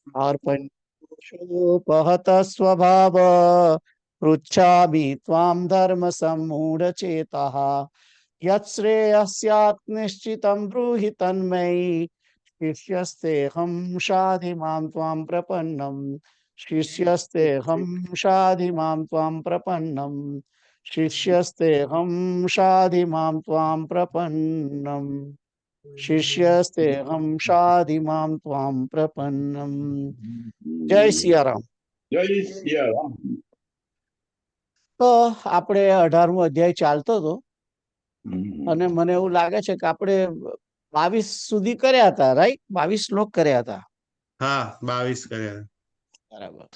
अर्पणोपहत स्वभाव पृच्छामि त्वां धर्म सम्मूढ़ चेतः यच्छ्रेयस्यात् निश्चितं ब्रूहि तन्मयि शिष्यस्तेऽहं शाधि मां त्वां प्रपन्नम् शिष्यस्तेऽहं शाधि मां त्वां प्रपन्नम् शिष्यस्तेऽहं शाधि मां त्वां प्रपन्नम् शिष्यस्तेऽहं शाधि मां त्वां प्रपन्नम्। जय सियाराम। જય સિયારામ. તો આપણે 18મો અધ્યાય ચાલતો હતો અને મને એવું લાગે છે કે આપણે 22 સુધી કર્યા હતા, રાઈટ? 22 શ્લોક કર્યા હતા. હા 22 કર્યા. બરાબર.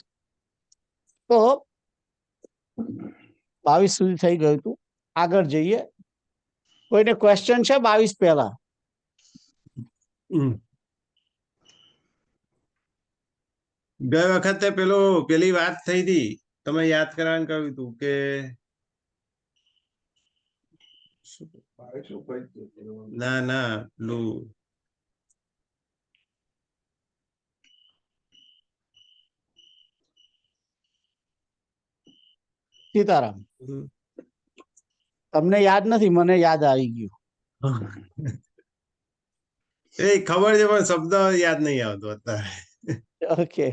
તો 22 સુધી થઈ ગયું હતું. આગળ જઈએ. કોઈને ક્વેશ્ચન છે 22 પહેલા? ગઈ વખતે પેલી વાત થઈ હતી, તમે યાદ કરવાનું કહ્યું હતું કે ના પેલું સીતારામ, તમને યાદ નથી, મને યાદ આવી ગયું. એ ખબર છે પણ શબ્દ યાદ નહીં આવતો અત્યારે. ઓકે,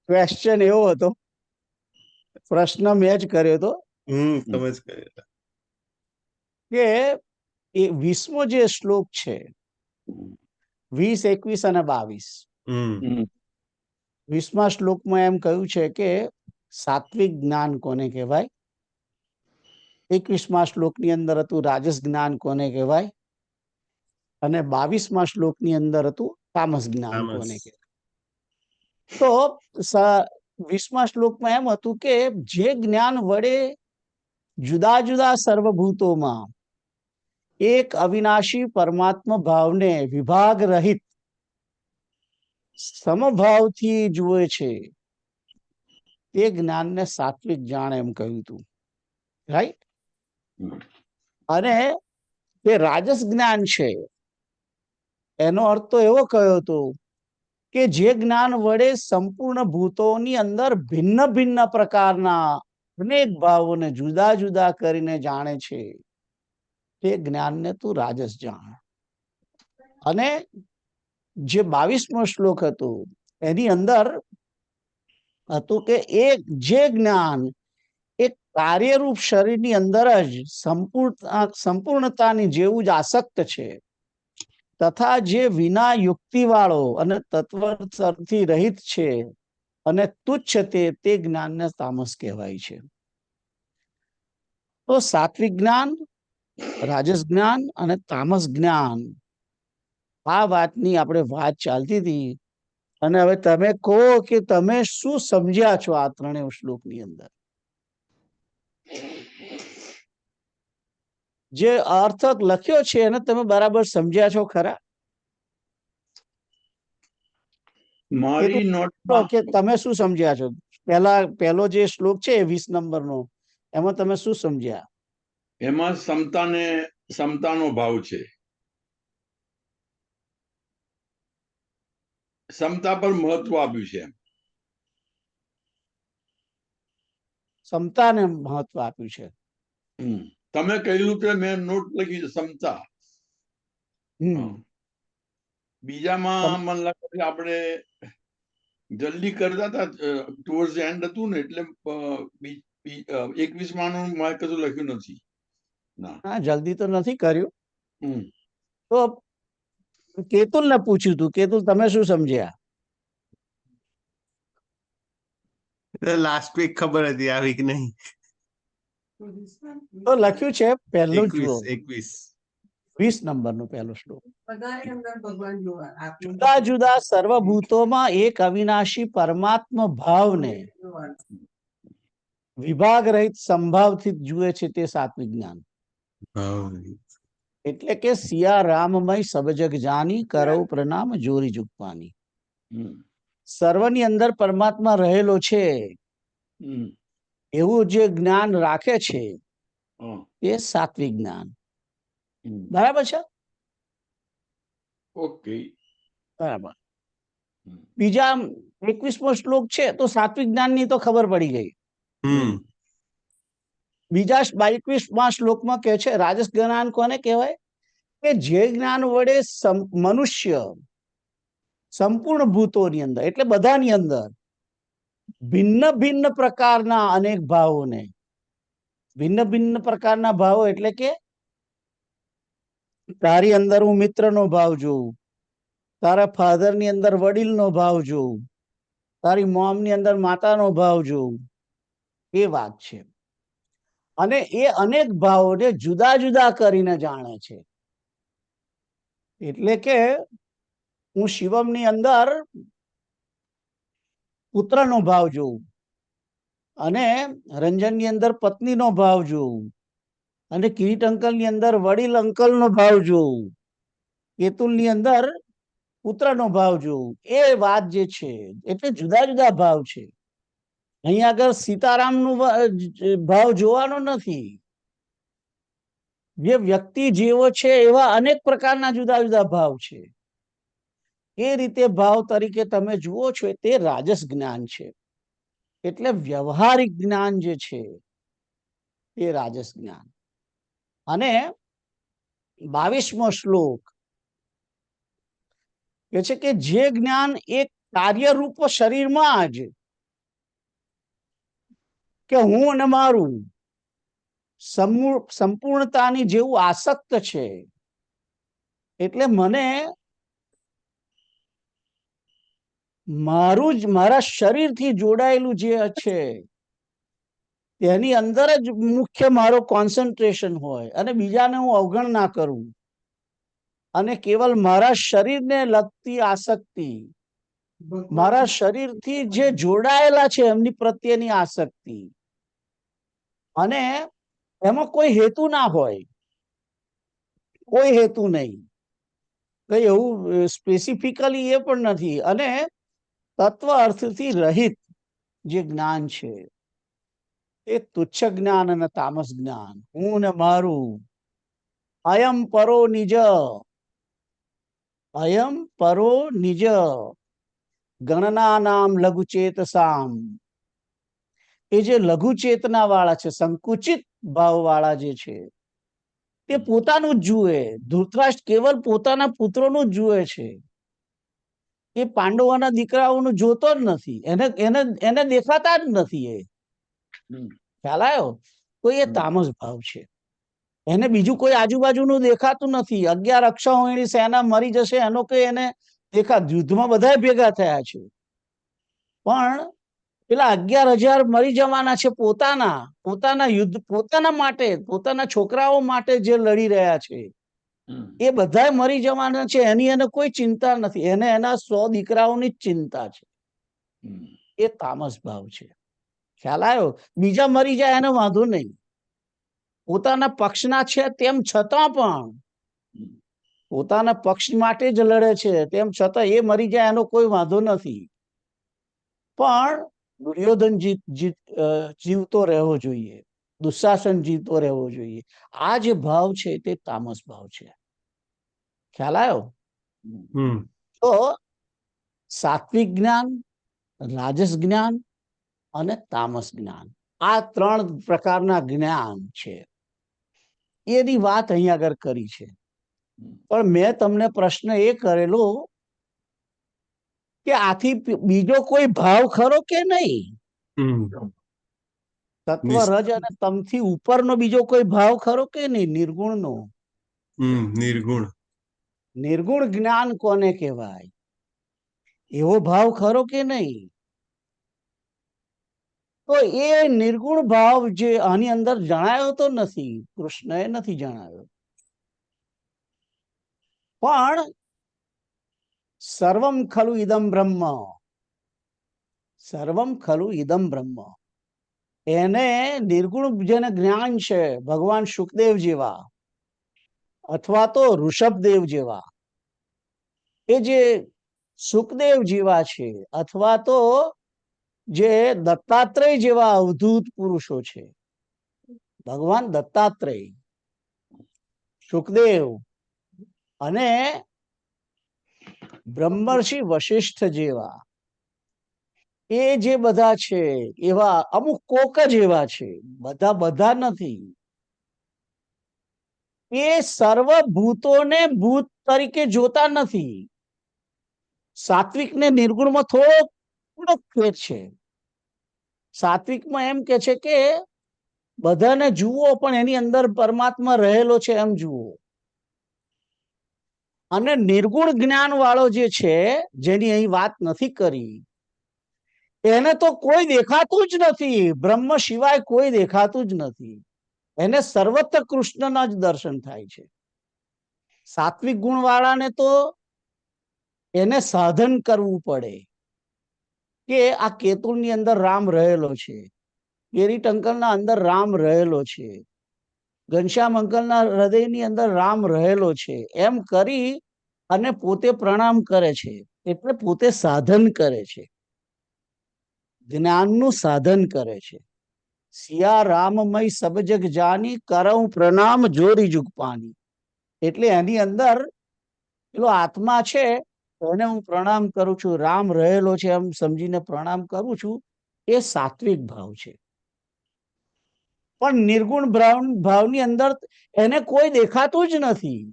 ક્વેશ્ચન એવો હતો, પ્રશ્ન મેં જ કર્યો હતો તમે જ કર્યો કે એ 20મો જે શ્લોક છે, 20, 21 અને 22, 20મા શ્લોકમાં એમ કહ્યું છે કે સાત્વિક જ્ઞાન કોને કહેવાય, 21મા શ્લોકની અંદર હતું રાજસ જ્ઞાન કોને કહેવાય, અને 22મા શ્લોકની અંદર હતું તામસ જ્ઞાન કોને કહેવાય. તો 20મા શ્લોકમાં એમ હતું કે જે જ્ઞાન વડે જુદા જુદા સર્વભૂતોમાં એક અવિનાશી પરમાત્મા ભાવને વિભાગ રહિત સમભાવથી જુએ છે તે જ્ઞાનને સાત્વિક જાણ એમ કહ્યું હતું, રાઈટ? અને તે રાજસ જ્ઞાન છે એનો અર્થ તો એવો કયો હતો કે જે જ્ઞાન વડે સંપૂર્ણ ભૂતોની અંદર ભિન્ન ભિન્ન પ્રકારના અનેક ભાવોને જુદા જુદા કરીને જાણે છે તે જ્ઞાનને તું રાજસ જાણ. અને જે 22મો શ્લોક હતો એની અંદર હતું કે એક જે જ્ઞાન એક કાર્યરૂપ શરીરની અંદર જ સંપૂર્ણતાની જેવું જ આસક્ત છે તથા જે વિના યુક્તિ વાળો અને તત્વથી રહિત છે અને તુચ્છ તે જ્ઞાનને તામસ કહેવાય છે. તો સાત્વિક જ્ઞાન, રાજસ જ્ઞાન અને તામસ જ્ઞાન, આ વાતની આપણે વાત ચાલતી હતી. અને હવે તમે કહો કે તમે શું સમજ્યા છો આ ત્રણેય શ્લોકની અંદર, જે અર્થ લખ્યો છે એને તમે બરાબર સમજ્યા છો ખરા? મારી નોટમાં કે તમે શું સમજ્યા છો? પહેલો જે શ્લોક છે 20 નંબરનો, એમાં તમે શું સમજ્યા? એમાં સમતાનો ભાવ છે. સમતા પર મહત્વ આપ્યું છે. સમતાને મહત્વ આપ્યું છે. તમે કહ્યું કે મેં નોટ લખી છે સમતા. બીજામાં મને લાગે છે આપણે જલ્દી કરતા હતા, ટુવર્ડ્સ એન્ડ હતું ને, એટલે 21માનું મારે કશું લખ્યું નથી. ના, જલ્દી તો નથી કર્યું. તો કેતુલ ને પૂછ્યું તું, કેતુલ તમે શું સમજ્યા? લાસ્ટ વીક ખબર હતી, આ વીક નહીં. તો લખ્યું છે પહેલું શ્લોક 21 નંબરનો પહેલો શ્લોક, જુદા જુદા સર્વભૂતોમાં એક અવિનાશી પરમાત્મા ભાવને વિભાગ રહિત સંભાવથી જુએ છે તે સાત્વિક જ્ઞાન. એટલે કે સિયા રામમય સબજગ જાની કરવ પ્રણામ જોરી જુગપાની. સર્વની અંદર પરમાત્મા રહેલો છે એવું જે જ્ઞાન રાખે છે એ સાત્વિક જ્ઞાન. બરાબર છે? ઓકે, બરાબર. બીજા 21મો શ્લોક છે તો સાત્વિક જ્ઞાનની તો ખબર પડી ગઈ. બીજા 22મા શ્લોકમાં કહે છે રાજસ જ્ઞાન કોને કહેવાય કે જે જ્ઞાન વડે મનુષ્ય સંપૂર્ણ ભૂતોની અંદર એટલે બધાની અંદર ભિન્ન ભિન્ન પ્રકારના અનેક ભાવોને, ભિન્ન ભિન્ન પ્રકારના ભાવો એટલે કે તારી અંદર હું મિત્રનો ભાવ જોઉં, તારા ફાધરની અંદર વડીલનો ભાવ જોઉં, તારી મોમની અંદર માતાનો ભાવ જોઉં, એ વાત છે. અને એ અનેક ભાવોને જુદા જુદા કરીને જાણે છે. એટલે કે હું શિવમની અંદર પુત્રનો ભાવ જોઉં અને રંજનની અંદર પત્નીનો ભાવ જોઉં અને કિરીટ અંકલની અંદર વડીલ અંકલનો ભાવ જોઉં, કેતુલની અંદર પુત્રનો ભાવ જોઉં. એ વાત જે છે એટલે જુદા જુદા ભાવ છે. અહીંયા આગળ સીતારામનો ભાવ જોવાનો નથી. જે વ્યક્તિ જેવો છે એવા અનેક પ્રકારના જુદા જુદા ભાવ છે. એ રીતે ભાવ તરીકે તમે જુઓ છો તે રાજસ જ્ઞાન છે. એટલે વ્યવહારિક જ્ઞાન જે છે એ રાજસ જ્ઞાન. અને 22મો શ્લોક કે છે કે જે જ્ઞાન એક કાર્યરૂપ શરીરમાં જ કે હું અને મારું સંપૂર્ણતાની જેવું આસક્ત છે. એટલે મને મારું જ મારા શરીરથી જોડાયેલું જે છે તેની અંદર જ મુખ્ય મારો કોન્સન્ટ્રેશન હોય અને બીજાને હું અવગણના કરું અને કેવલ મારા શરીરને લગતી આસક્તિ, મારા શરીરથી જે જોડાયેલા છે એમની પ્રત્યેની આસક્તિ, અને એમાં કોઈ હેતુ ના હોય, કોઈ હેતુ નહીં, કઈ એવું સ્પેસિફિકલી એ પણ નથી. અને તત્વ અર્થથી રહિત જે જ્ઞાન છે એ તુચ્છ જ્ઞાન અને તામસ જ્ઞાન. હું ને મારું, અયમ પરો નિજ, અયમ પરો નિજ ગણના નામ લઘુ ચેતસામ. એ જે લઘુ ચેતના વાળા છે, સંકુચિત ભાવ વાળા જે છે તે પોતાનું જ જુએ. ધૃતરાષ્ટ્ર કેવલ પોતાના પુત્રોનું જ જુએ છે. એ પાંડવોના દીકરાઓનું જોતો જ નથી. એને દેખાતા જ નથી. એ ખ્યાલ આવ્યો? તો એ તામસ ભાવ છે. એને બીજું કોઈ આજુબાજુનું દેખાતું નથી. 11 અક્ષૌહિણી સેના મરી જશે એનો કઈ એને યુદ્ધમાં બધા ભેગા થયા છે, પણ પેલા 11,000 મરી જવાના છે પોતાના યુદ્ધ, પોતાના માટે, પોતાના છોકરાઓ માટે જે લડી રહ્યા છે એ બધા મરી જવાના છે. એની એને કોઈ ચિંતા નથી. એને એના 100 દીકરાઓની જ ચિંતા છે. એ તામસ ભાવ છે. ખ્યાલ આવ્યો? બીજા મરી જાય એને વાંધો નહીં. પોતાના પક્ષના છે તેમ છતાં પણ પોતાના પક્ષ માટે જ લડે છે, તેમ છતાં એ મરી જાય એનો કોઈ વાંધો નથી. પણ દુર્યોધન જીવતો રહેવો જોઈએ, દુશાસન જીવતો રહેવો જોઈએ. આ જે ભાવ છે તે તામસ ભાવ છે. ખ્યાલ આવ્યો? તો સાત્વિક જ્ઞાન, રાજસ જ્ઞાન અને તામસ જ્ઞાન, આ 3 પ્રકારના જ્ઞાન છે. એની વાત અહીં આગળ કરી છે. પણ મેં તમને પ્રશ્ન એ કરેલો કે આથી બીજો કોઈ ભાવ ખરો કે નહીં? તત્વ રજ અને તમથી ઉપરનો બીજો કોઈ ભાવ ખરો કે નહીં? નિર્ગુણનો. નિર્ગુણ. નિર્ગુણ જ્ઞાન કોને કહેવાય? એવો ભાવ ખરો કે નહીં? તો એ નિર્ગુણ ભાવ જે આની અંદર જણાયો તો નથી, કૃષ્ણએ નથી જણાવ્યો. પણ સર્વમ ખલુ ઇદમ બ્રહ્મ, સર્વમ ખલુ ઇદમ બ્રહ્મ, એને નિર્ગુણ જેને જ્ઞાન છે, ભગવાન શુકદેવ જેવા અથવા તો ઋષભદેવ જેવા, એ જે સુખદેવ જેવા છે અથવા તો જે દત્તાત્રેય જેવા અવધૂત પુરુષો છે, ભગવાન દત્તાત્રેય, સુખદેવ અને બ્રહ્મર્ષિ વશિષ્ઠ જેવા, એ જે બધા છે એવા અમુક કોક જ એવા છે, બધા નથી. એ સર્વભૂતોને ભૂત તરીકે જોતા નથી. સાત્વિક ને નિર્ગુણમાં થોડોક ફેર છે. સાત્વિકમાં એમ કે છે કે બધાને જુઓ પણ એની અંદર પરમાત્મા રહેલો છે એમ જુઓ. અને નિર્ગુણ જ્ઞાન વાળો જે છે, જેની અહીં વાત નથી કરી, એને તો કોઈ દેખાતું જ નથી. બ્રહ્મ સિવાય કોઈ દેખાતું જ નથી. એને સર્વત્ર કૃષ્ણના જ દર્શન થાય છે. સાત્વિક ગુણ વાળાને તો એને સાધન કરવું પડે કે આ કેતુલની અંદર રામ રહેલો છે, ગેરી ટંકલના અંદર રામ રહેલો છે, ઘનશ્યામ અંકલના હૃદયની અંદર રામ રહેલો છે, એમ કરી અને પોતે પ્રણામ કરે છે. એટલે પોતે સાધન કરે છે, જ્ઞાનનું સાધન કરે છે. સિયા રામમય સબ જગ જાની, કરઉં પ્રણામ જોરી જુગ પાની. એટલે એની અંદર પેલો આત્મા છે એને હું પ્રણામ કરું છું, રામ રહેલો છે એમ સમજીને પ્રણામ કરું છું. એ સાત્વિક ભાવ છે. પણ નિર્ગુણ ભાવની અંદર એને કોઈ દેખાતું જ નથી.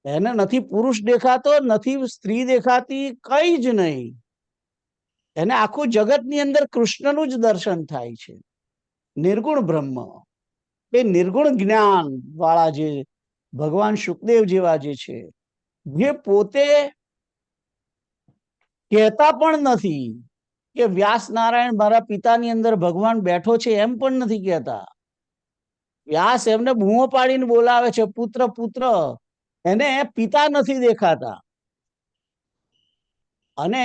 એને નથી પુરુષ દેખાતો, નથી સ્ત્રી દેખાતી, કઈ જ નહીં. એને આખું જગતની અંદર કૃષ્ણનું જ દર્શન થાય છે. નિર્ગુણ બ્રહ્મ, એ નિર્ગુણ જ્ઞાન વાળા જે ભગવાન શુકદેવ જેવા જે છે, જે પોતે કહેતા પણ નથી કે વ્યાસ નારાયણ મારા પિતાની અંદર ભગવાન બેઠો છે, એમ પણ નથી કહેતા. વ્યાસ એમને બૂમો પાડીને બોલાવે છે, પુત્ર પુત્ર. એને પિતા નથી દેખાતા. અને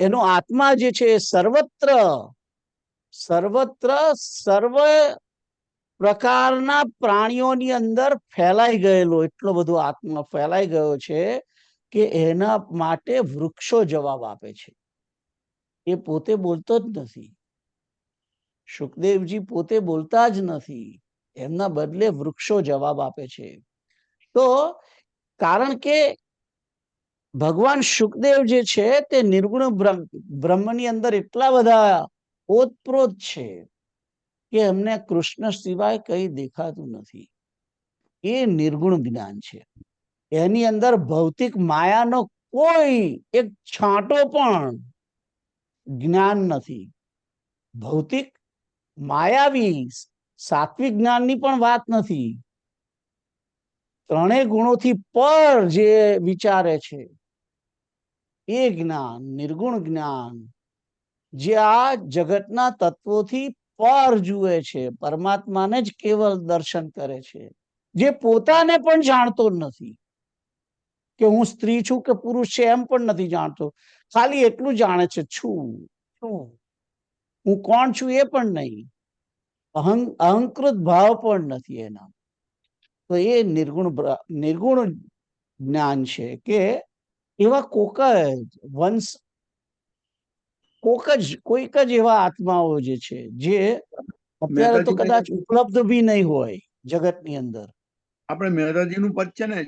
એનો આત્મા જે છે સર્વત્ર સર્વ પ્રકારના પ્રાણીઓની અંદર ફેલાઈ ગયેલો, એટલો બધો આત્મા ફેલાઈ ગયો છે કે એના માટે વૃક્ષો જવાબ આપે છે. એ પોતે બોલતો જ નથી. સુખદેવજી પોતે બોલતા જ નથી, એમના બદલે વૃક્ષો જવાબ આપે છે. તો કારણ કે ભગવાન સુખદેવ જે છે તે નિર્ગુણ બ્રહ્મની અંદર એટલા બધા ઓતપ્રોત છે કે એમને કૃષ્ણ સિવાય કઈ દેખાતું નથી. એ નિર્ગુણ જ્ઞાન છે. એની અંદર ભૌતિક માયાનો કોઈ એક છાંટો પણ જ્ઞાન નથી. ભૌતિક માયાવી સાત્વિક જ્ઞાનની પણ વાત નથી. ત્રણેય ગુણોથી પર જે વિચારે છે એ જ્ઞાન, નિર્ગુણ જ્ઞાન, જે આ જગતના તત્વોથી પર જુએ છે, પરમાત્માને જ કેવલ દર્શન કરે છે, જે પોતાને પણ જાણતો નથી કે હું સ્ત્રી છું કે પુરુષ છે, એમ પણ નથી જાણતો. ખાલી એટલું જાણે છે છું, હું કોણ છું એ પણ નહીં. અહંકૃત ભાવ પણ નથી એના. તો એ નિર્ગુણ જ્ઞાન છે કે એવા કોઈક જ એવા આત્માઓ જે છે, જે અત્યારે તો કદાચ ઉપલબ્ધ બી નહીં હોય જગતની અંદર. આપણે મહેરાજી નું પદ છે ને,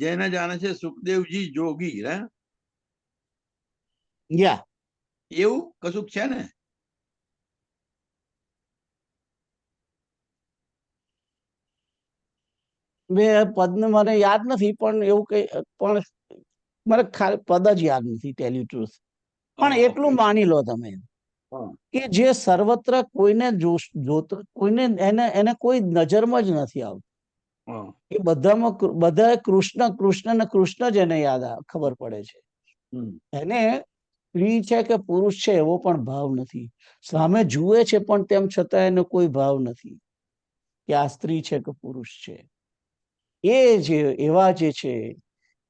જેને જાણે છે સુખદેવજી જોગી, હે યા એવું કશુંક છે ને? પદ મને યાદ નથી, પણ એવું કઈ પણ મને પદ જ યાદ નથી, ટેલ યુ ટ્રુથ. પણ એટલું માની લો તમે કે જે સર્વત્ર કોઈને કોઈને એને કોઈ નજરમાં જ નથી આવતું. એ બધા કૃષ્ણ કૃષ્ણ ને કૃષ્ણ જ એને ખબર પડે છે. એને સ્ત્રી છે કે પુરુષ છે એવો પણ ભાવ નથી. સામે જુએ છે પણ તેમ છતાં એનો કોઈ ભાવ નથી કે આ સ્ત્રી છે કે પુરુષ છે. એ જે એવા જે છે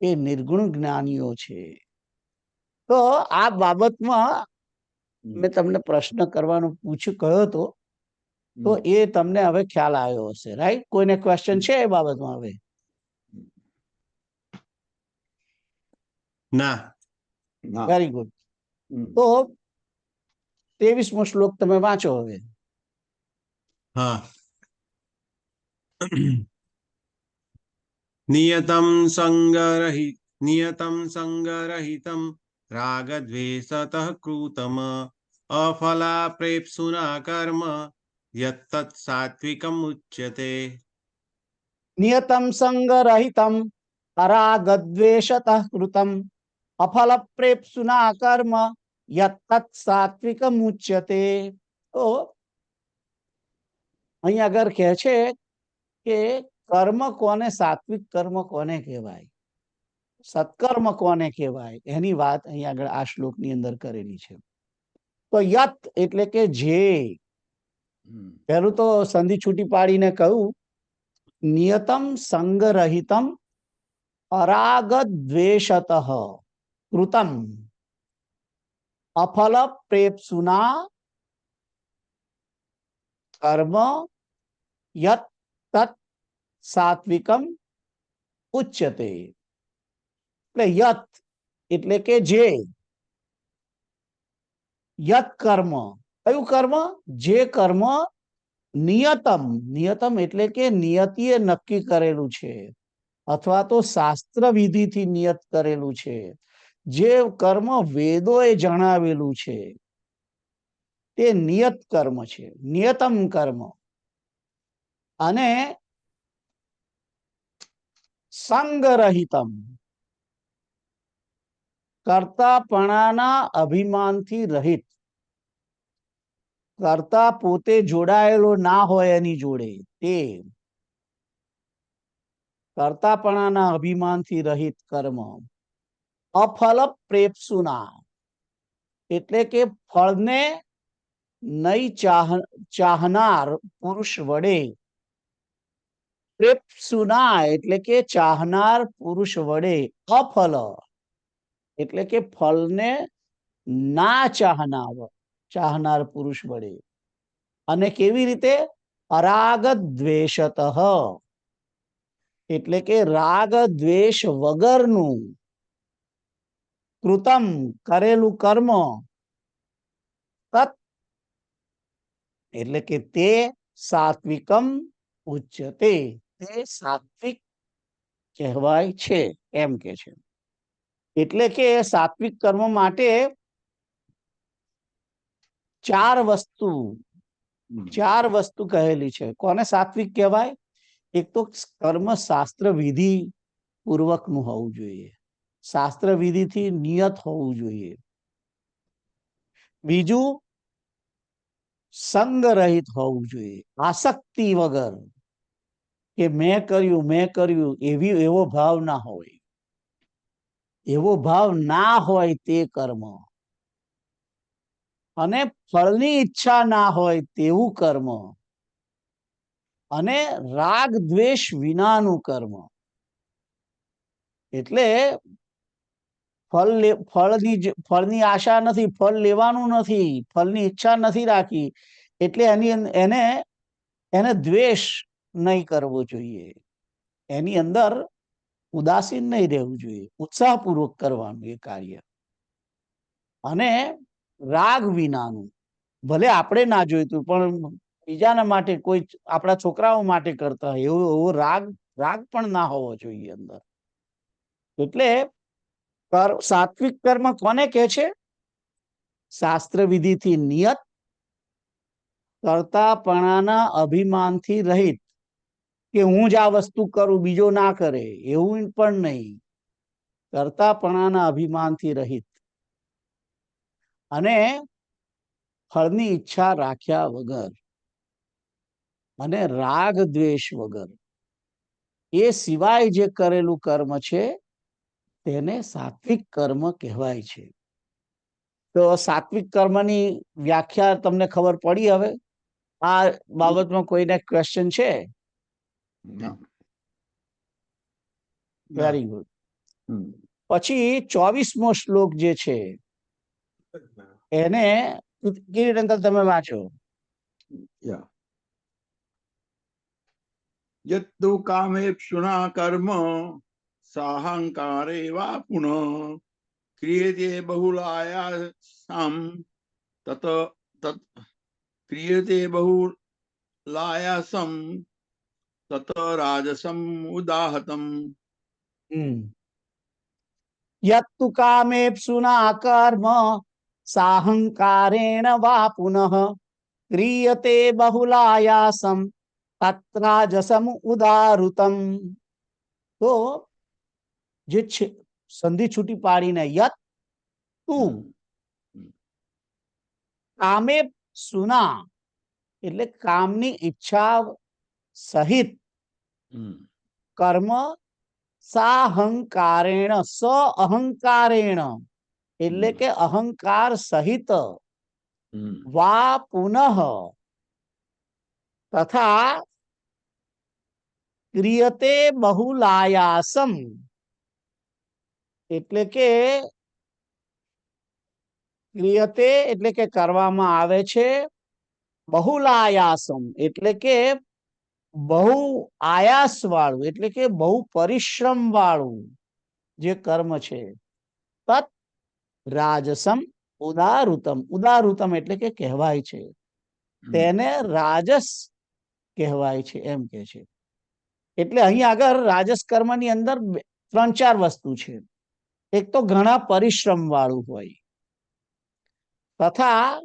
એ નિર્ગુણ જ્ઞાનીઓ છે. તો આ બાબતમાં મેં તમને પ્રશ્ન કરવાનો કહ્યો હતો, તો એ તમને હવે ખ્યાલ આવ્યો હશે, રાઈટ? કોઈને ક્વેશ્ચન છે એ બાબતમાં? હવે ના. Very good. તો 23મો શ્લોક તમે વાંચો હવે. હા. નિયતમ સંગરહિતમ રાગદ્વેષતઃ કૃતમ અફલા પ્રેપ્સુના કર્મ યત્તत् સાત્વિકમ ઉચ્યતે. નિયતમ સંગરહિતમ અરાગદ્વેષતઃ કૃતમ અફલ પ્રેપ્સુના કર્મ યત્તત્ સાત્વિકમ ઉચ્યતે. તો અહીં આગળ કહે છે કે કર્મ કોને, સાત્વિક કર્મ કોને કહેવાય, સત્કર્મ કોને કહેવાય, એની વાત અહીં આગળ આ શ્લોકની અંદર કરેલી છે. તો યત એટલે કે જે, પહેલું તો સંધિ છૂટી પાડીને કહ્યું નિયતમ સંગરહિતમ અરાગ દ્વેષતઃ કૃતમ અફલ પ્રેપ્સુના કર્મ યત તત સાત્વિકમ ઉચ્યતે. એટલે યત એટલે કે જે, યત કર્મ, કયું કર્મ, જે કર્મ નિયતમ, નિયતમ એટલે કે નિયતિએ નક્કી કરેલું છે અથવા તો શાસ્ત્ર વિધિથી નિયત કરેલું છે, જે કર્મ વેદોએ જણાવેલું છે તે નિયત કર્મ છે, નિયતમ કર્મ. અને સંગરહિતમ, કર્તાપણાના અભિમાનથી રહિત, કર્તા પોતે જોડાયેલો ના હોય એની જોડે, તે કર્તાપણાના અભિમાનથી રહિત કર્મ. અફલ પ્રેપ્સુના એટલે કે ફળને નહીં ચાહનાર પુરુષ વડે, પ્રેપ્સુના એટલે કે ચાહનાર પુરુષ વડે, અફલ એટલે કે ફળને ના ચાહનાર પુરુષ વડે. અને કેવી રીતે, અરાગ દ્વેષતઃ એટલે કે રાગ દ્વેષ વગરનું, કૃતમ કરેલું કર્મ, તત એટલે કે તે સાત્વિકમ ઉચ્યતે, તે સાત્વિક કહેવાય છે, એમ કે છે. એટલે કે સાત્વિક કર્મ માટે ચાર વસ્તુ કહેલી છે. કોને સાત્વિક કહેવાય? એક તો કર્મ શાસ્ત્ર વિધિ પૂર્વકનું હોવું જોઈએ, શાસ્ત્ર વિધિથી નિયત હોવું જોઈએ. બીજું સંગ રહિત હોવું જોઈએ, આસક્તિ વગર, કે મેં કર્યું એવો ભાવ ના હોય, એવો ભાવ ના હોય તે કર્મ. અને ફળની ઈચ્છા ના હોય તેવું કર્મ. અને રાગ દ્વેષ વિનાનું કર્મ. એટલે ફળની આશા નથી, ફળ લેવાનું નથી, ફળની ઈચ્છા નથી રાખી, એટલે એને દ્વેષ નહીં કરવો જોઈએ, એની અંદર ઉદાસીન નહીં રહેવું જોઈએ, ઉત્સાહપૂર્વક કરવાનું એ કાર્ય. અને રાગ વિનાનું, ભલે આપણે ના જોઈતું પણ બીજાના માટે, કોઈ આપણા છોકરાઓ માટે કરતા હોય એવો રાગ પણ ના હોવો જોઈએ અંદર. એટલે સાત્વિક કર્મ કોને કહે છે? શાસ્ત્ર વિધિથી નિયત, કર્તાપણાના અભિમાનથી રહિત, કે હું જ આ વસ્તુ કરું બીજો ના કરે એવું પણ નહીં, કર્તાપણાના અભિમાનથી રહિત. અને ફળની ઈચ્છા રાખ્યા વગર, અને રાગ દ્વેષ વગર, એ સિવાય જે કરેલું કર્મ છે તેને સાત્વિક કર્મ કહેવાય છે. તો સાત્વિક કર્મની વ્યાખ્યા તમને ખબર પડી? હવે આ બાબતમાં કોઈને ક્વેશ્ચન છે? Very good. પછી 24મો શ્લોક જે છે એને કેવી રીતે તમે વાંચો? યત્તુ કામેપ્સુના કર્મ સાહંકારે વા પુનઃ ક્રિયતે બહુલાયાસમ તત ક્રિયતે બહુલાયાસમ તત રાજસમ ઉદાહતમ. યત્તુ કામેપ્સુના કર્મ સાહંકારેણ વા પુનઃ ક્રિયતે બહુલાયાસમ તત્રાજસમ ઉદારુતમ. તો જે સંધિ છૂટી પાડીને યત તું કામે સુના એટલે કામની ઈચ્છા સહિત કર્મ સાહંકારેણ સ અહંકારેણ એટલે કે અહંકાર સહિત વા પુનઃ તથા ક્રિયતે બહુલાયાસમ એટલે કે ક્રિયતે એટલે કે કરવામાં આવે છે, બહુલાયાસમ એટલે કે બહુ આયાસ વાળું એટલે કે બહુ પરિશ્રમ વાળું જે કર્મ છે. તત રાજસમ ઉદારુતમ. ઉદારુતમ એટલે કે કહેવાય છે, તેને રાજસ કહેવાય છે એમ કે છે. એટલે અહીં આગળ રાજસ કર્મની અંદર 3-4 વસ્તુ છે. એક તો ઘણા પરિશ્રમ વાળું હોય, તથા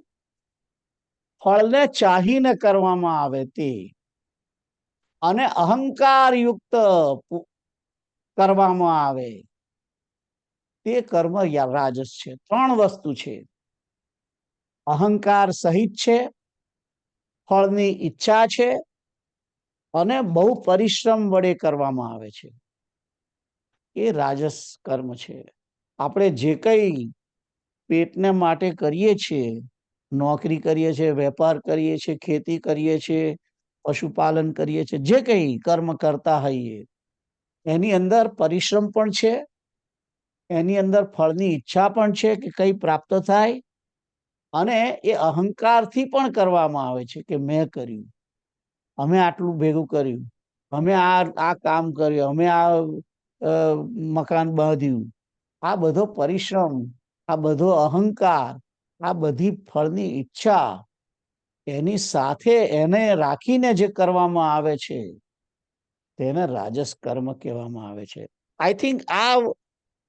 ફળને ચાહીને કરવામાં આવે તે, અને અહંકાર યુક્ત કરવામાં આવે તે કર્મ રાજસ છે. 3 વસ્તુ છે. અહંકાર સહિત છે, ફળની ઈચ્છા છે, અને બહુ પરિશ્રમ વડે કરવામાં આવે છે. એ રાજસ કર્મ છે. આપણે જે કઈ પેટને માટે કરીએ છીએ, નોકરી કરીએ છીએ, વેપાર કરીએ છીએ, ખેતી કરીએ છીએ, પશુપાલન કરીએ છીએ, જે કઈ કર્મ કરતા હોઈએ એની અંદર પરિશ્રમ પણ છે, એની અંદર ફળની ઈચ્છા પણ છે કે કઈ પ્રાપ્ત થાય, અને એ અહંકારથી પણ કરવામાં આવે છે કે મેં કર્યું, અમે આટલું ભેગું કર્યું, અમે આ કામ કર્યું, અમે આ મકાન બાંધ્યું. આ બધો પરિશ્રમ, આ બધો અહંકાર, આ બધી ફળની ઈચ્છા એની સાથે એને રાખીને જે કરવામાં આવે છે તેને રાજસ કર્મ કહેવામાં આવે છે. આઈ થિંક આ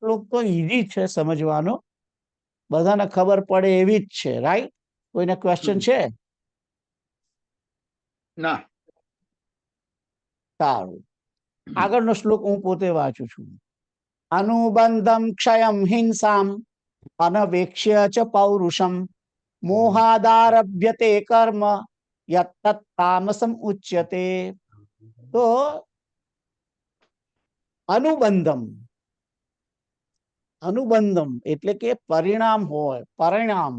શ્લોક તો ઈઝી છે સમજવાનો, બધાને ખબર પડે એવી જ છે. રાઈટ? કોઈને ક્વેશ્ચન છે? ના. સારું, આગળનો શ્લોક હું પોતે વાંચું છું. અનુબંધમ ક્ષયમ હિંસામ અનવેક્ષ્ય ચ પૌરુષમ મોહાદારભ્યતે કર્મ યત્તત તામસમ ઉચ્યતે. તો અનુબંધમ, અનુબંધમ એટલે કે પરિણામ હોય, પરિણામ.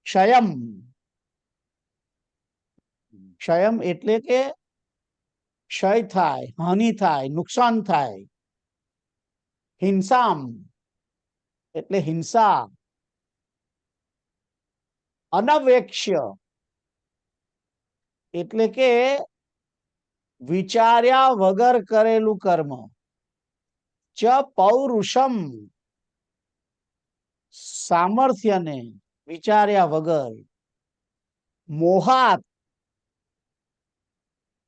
ક્ષયમ, ક્ષયમ એટલે કે ક્ષય થાય, હાનિ થાય, નુકસાન થાય. હિંસામ એટલે હિંસા. અનવેક્ષ્ય એટલે કે વિચાર્યા વગર કરેલું કર્મ. ચ પૌરુષમ સામર્થ્યને વિચાર્યા વગર. મોહાત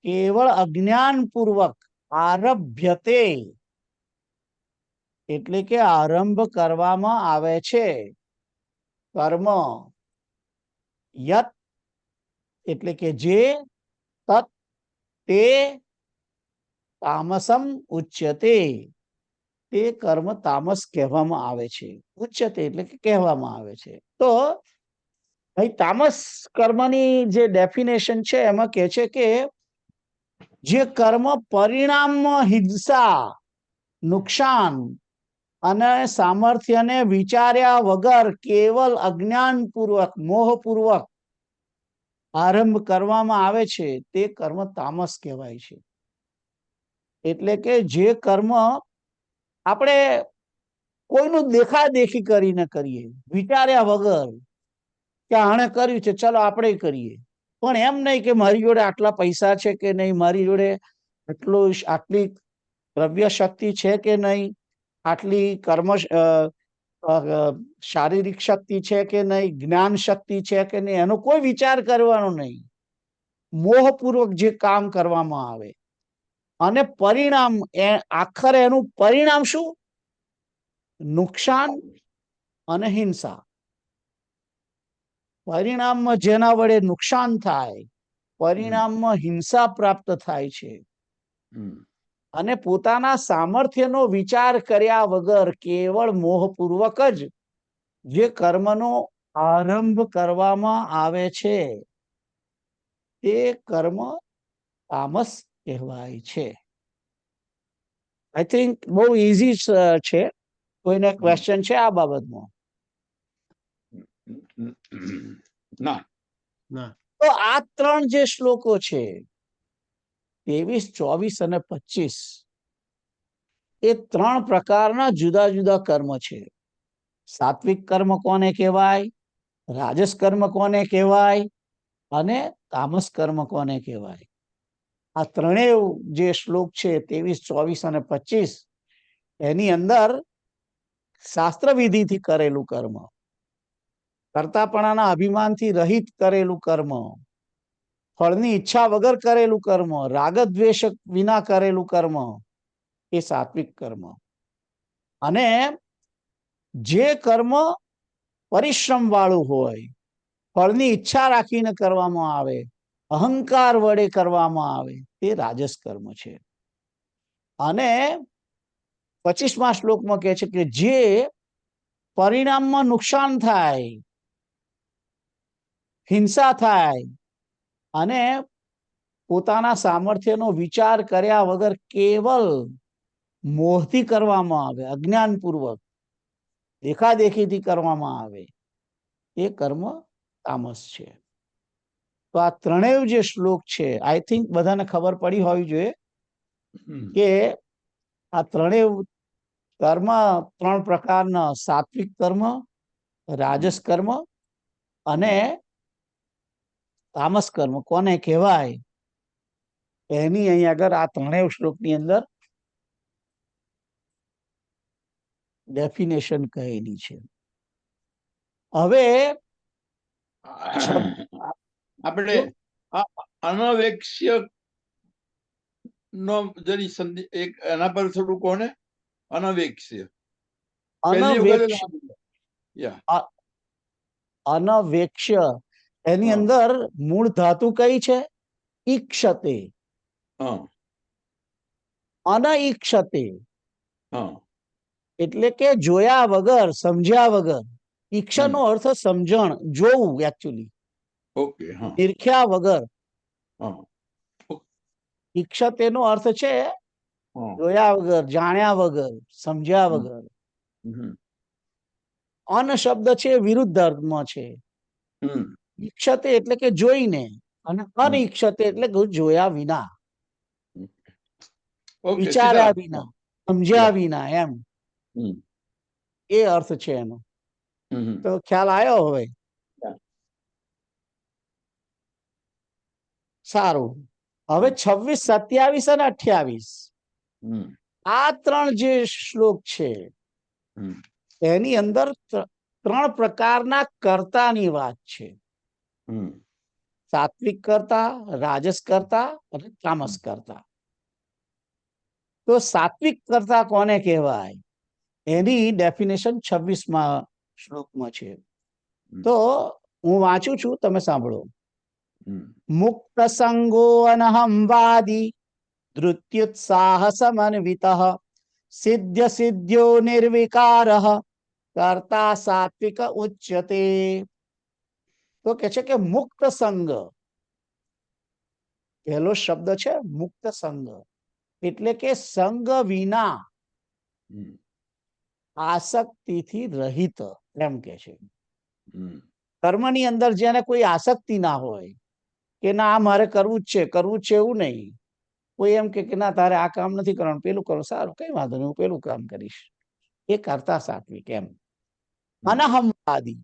કેવળ અજ્ઞાનપૂર્વક. આરભ્યતે એટલે કે આરંભ કરવામાં આવે છે કર્મ. યત એટલે કે જે, તત તે, તામસમ ઉચ્યતે તે કર્મ તામસ કહેવામાં આવે છે. ઉચ્યતે એટલે કે કહેવામાં આવે છે. તો અહીં તામસ કર્મની જે ડેફિનેશન છે એમાં કહે છે કે જે કર્મ પરિણામમાં હિંસા, નુકસાન અને સામર્થ્યને વિચાર્યા વગર કેવલ અજ્ઞાનપૂર્વક, મોહપૂર્વક આરંભ કરવામાં આવે છે તે કર્મ તામસ કહેવાય છે. એટલે કે જે કર્મ આપણે કોઈનું દેખાદેખી કરીને કરીએ, વિચાર્યા વગર કે આણે કર્યું છે ચલો આપણે કરીએ, પણ એમ નહીં કે મારી જોડે આટલા પૈસા છે કે નહીં, મારી જોડે આટલી દ્રવ્ય શક્તિ છે કે નહીં, આટલી કર્મ શારીરિક શક્તિ છે કે નહીં, જ્ઞાન શક્તિ છે કે નહીં, એનો કોઈ વિચાર કરવાનો નહીં. મોહપૂર્વક જે કામ કરવામાં આવે અને પરિણામ આખરે એનું પરિણામ શું? નુકસાન અને હિંસા. પરિણામમાં જેના વડે નુકસાન થાય, પરિણામમાં હિંસા પ્રાપ્ત થાય છે, હમ. અને પોતાના સામર્થ્યનો વિચાર કર્યા વગર કેવળ મોહપૂર્વક જ જે કર્મનો આરંભ કરવામાં આવે છે તે કર્મ તામસ કહેવાય છે. આઈ થિંક બહુ ઇઝી છે. કોઈને ક્વેશ્ચન છે આ બાબતમાં? ના. ના. તો આ ત્રણ જે શ્લોકો છે 23, 24 અને 25, એ ત્રણ પ્રકારના જુદા જુદા કર્મ છે. સાત્વિક કર્મ કોને કહેવાય, રાજસ કર્મ કોને કહેવાય અને તામસ કર્મ કોને કહેવાય. આ ત્રણેય જે શ્લોક છે 23, 24 અને 25, એની અંદર શાસ્ત્ર વિધિથી કરેલું કર્મ, કર્તાપણાના અભિમાનથી રહિત કરેલું કર્મ, ફળની ઈચ્છા વગર કરેલું કર્મ, રાગ દ્વેષ વિના કરેલું કર્મ, એ સાત્વિક કર્મ. અને જે કર્મ પરિશ્રમ વાળું હોય, ફળની ઈચ્છા રાખીને કરવામાં આવે, અહંકાર વડે કરવામાં આવે, તે રાજસ કર્મ છે. અને 25મા શ્લોકમાં કહે છે કે જે પરિણામમાં નુકસાન થાય, હિંસા થાય અને પોતાના સામર્થ્યનો વિચાર કર્યા વગર કેવલ મોહથી કરવામાં આવે, અજ્ઞાનપૂર્વક દેખાદેખીથી કરવામાં આવે, એ કર્મ તામસ છે. તો આ ત્રણેય જે શ્લોક છે, આઈ થિંક બધાને ખબર પડી હોવી જોઈએ કે આ ત્રણેય કર્મ ત્રણ પ્રકારના સાત્વિક કર્મ, રાજસ કર્મ અને તામસ કર્મ કોને કહેવાય, એની અહીં આગળ આ ત્રણેય શ્લોકની અંદર ડેફિનેશન કહેલી છે. હવે આપણે અનવેક્ષ્ય નો જરી એક એના પર થોડું કોને અનવેક્ષ્ય પહેલી વખત અનવેક્ષ્ય એની અંદર મૂળ ધાતુ કઈ છે? ઈક્ષતે. અનઈક્ષતે એટલે કે જોયા વગર, સમજ્યા વગર. ઈક્ષાનો અર્થ સમજણ, જોવું એકચ્યુઅલી. ઓકે. નિરખ્યા વગર. ઈક્ષતેનો અર્થ છે જોયા વગર, જાણ્યા વગર, સમજ્યા વગર. અન શબ્દ છે વિરુદ્ધ અર્થમાં છે. ઈક્ષતે એટલે કે જોઈને, અને અનઈક્ષતે એટલે જોયા વિના, વિચાર્યા વિના, સમજ્યા વિના, એમ એ અર્થ છે એનો. તો ખ્યાલ આવ્યો હવે? સારું. હવે 26, 27 અને 28 આ ત્રણ જે શ્લોક છે એની અંદર ત્રણ પ્રકારના કર્તાની વાત છે. સાત્વિક કર્તા, રાજસ કર્તા અને તામસ કર્તા. તો સાત્વિક કર્તા કોને કહેવાય એની ડેફિનેશન 26મા શ્લોકમાં છે. તો હું વાંચું છું, તમે સાંભળો. મુક્ત સંગો અનહંવાદી ધૃત્યુત્સાહ સમન્વિતઃ સિદ્ધ સિદ્ધ્યો નિર્વિકારઃ કર્તા સાત્વિક ઉચ્યતે. તો કે છે કે મુક્ત સંગ, પહેલો શબ્દ છે મુક્ત સંગ, એટલે કે સંગ વિના, આસક્તિથી રહિત, એમ કે છે. કર્મની અંદર જેને કોઈ આસક્તિ ના હોય, કે ના આ મારે કરવું જ છે, કરવું જ છે એવું નહીં. કોઈ એમ કે ના તારે આ કામ નથી કરવાનું, પેલું કરો, સારું કઈ વાંધો નહીં, હું પેલું કામ કરીશ, એ કરતા સાત્વિક. એમ. અનહંવાદી,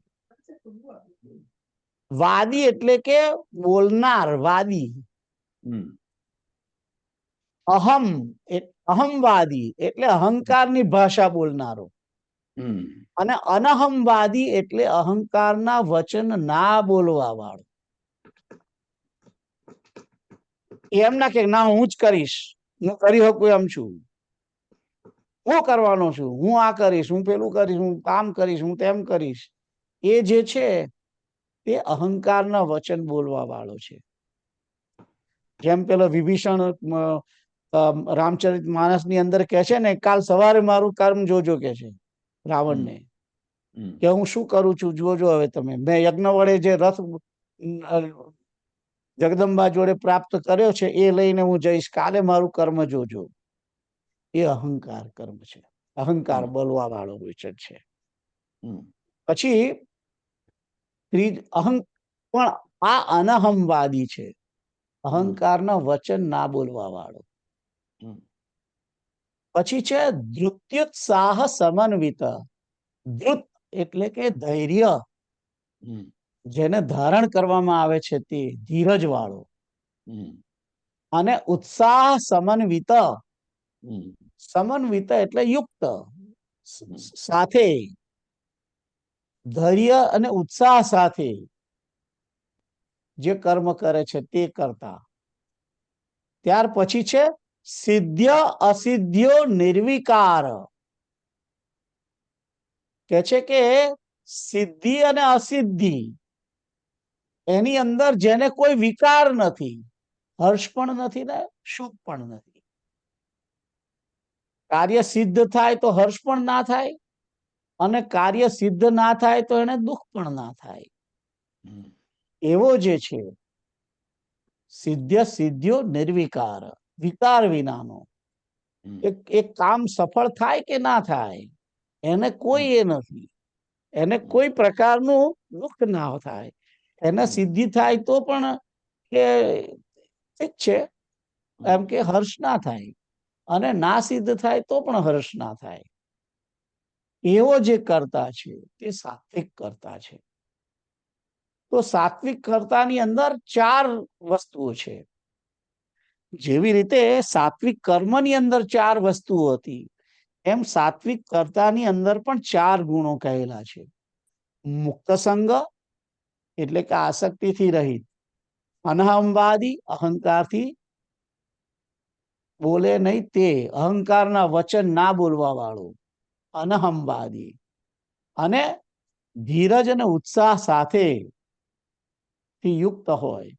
વાદી એટલે કે બોલનાર, વાદી. અહમવાદી એટલે અહંકારની ભાષા બોલનારો. અને અનહમવાદી એટલે અહંકારના વચન ના બોલવા વાળો. એમ ના કે ના હું જ કરીશ, હું કરી શકું એમ છું, હું કરવાનો છું, હું આ કરીશ, હું પેલું કરીશ, હું કામ કરીશ, હું તેમ કરીશ, એ જે છે તે અહંકારના વચન બોલવા વાળો છે. જેમ પેલો વિભીષણ રામચરિત માનસની અંદર કહે છે ને, કાલ સવારે મારું કર્મ જોજો કે છે રાવણને, કે હું શું કરું છું જોજો હવે તમે. મેં યજ્ઞ વડે જે રથ જગદંબા જોડે પ્રાપ્ત કર્યો છે એ લઈને હું જઈશ, કાલે મારું કર્મ જોજો. એ અહંકાર કર્મ છે, અહંકાર બોલવા વાળો વિચર છે. પછી પણ આ અનહમવાદી છે, અહંકારના વચન ના બોલવા વાળો. પછી છે ધૃત્યુત્સાહ સમન્વિત. ધૃત એટલે કે ધૈર્ય, જેને ધારણ કરવામાં આવે છે તે ધીરજ વાળો. અને ઉત્સાહ સમન્વિત, સમન્વિત એટલે યુક્ત, સાથે ધૈર્ય અને ઉત્સાહ સાથે જે કર્મ કરે છે તે કરતા. ત્યાર પછી છે સિદ્ધ્ય અસિદ્ધ્યો નિર્વિકાર. કે છે કે સિદ્ધિ અને અસિદ્ધિ એની અંદર જેને કોઈ વિકાર નથી, હર્ષ પણ નથી ને સુખ પણ નથી. કાર્ય સિદ્ધ થાય તો હર્ષ પણ ના થાય, અને કાર્ય સિદ્ધ ના થાય તો એને દુઃખ પણ ના થાય. એવો જે છે સિદ્ધ્ય સિદ્ધ્યો નિર્વિકાર, વિકાર વિનાનો. એક કામ સફળ થાય કે ના થાય એને કોઈ એ નથી, એને કોઈ પ્રકારનું દુઃખ ના થાય. એને સિદ્ધિ થાય તો પણ કે ઠીક છે, એમ કે હર્ષ ના થાય, અને ના સિદ્ધ થાય તો પણ હર્ષ ના થાય. એવો જે કર્તા છે તે સાત્વિક કર્તા છે. તો સાત્વિક કર્તાની અંદર 4 વસ્તુઓ છે. જેવી રીતે સાત્વિક કર્મની અંદર 4 વસ્તુઓ હતી, એમ સાત્વિક કર્તાની અંદર પણ 4 ગુણો કહેલા છે. મુક્ત સંગ એટલે કે આસક્તિથી રહિત, અનહમવાદી અહંકારથી બોલે નહીં તે, અહંકારના વચન ના બોલવા વાળો અનહમવાદી, અને ધીરજ અને ઉત્સાહ સાથે થી યુક્ત હોય,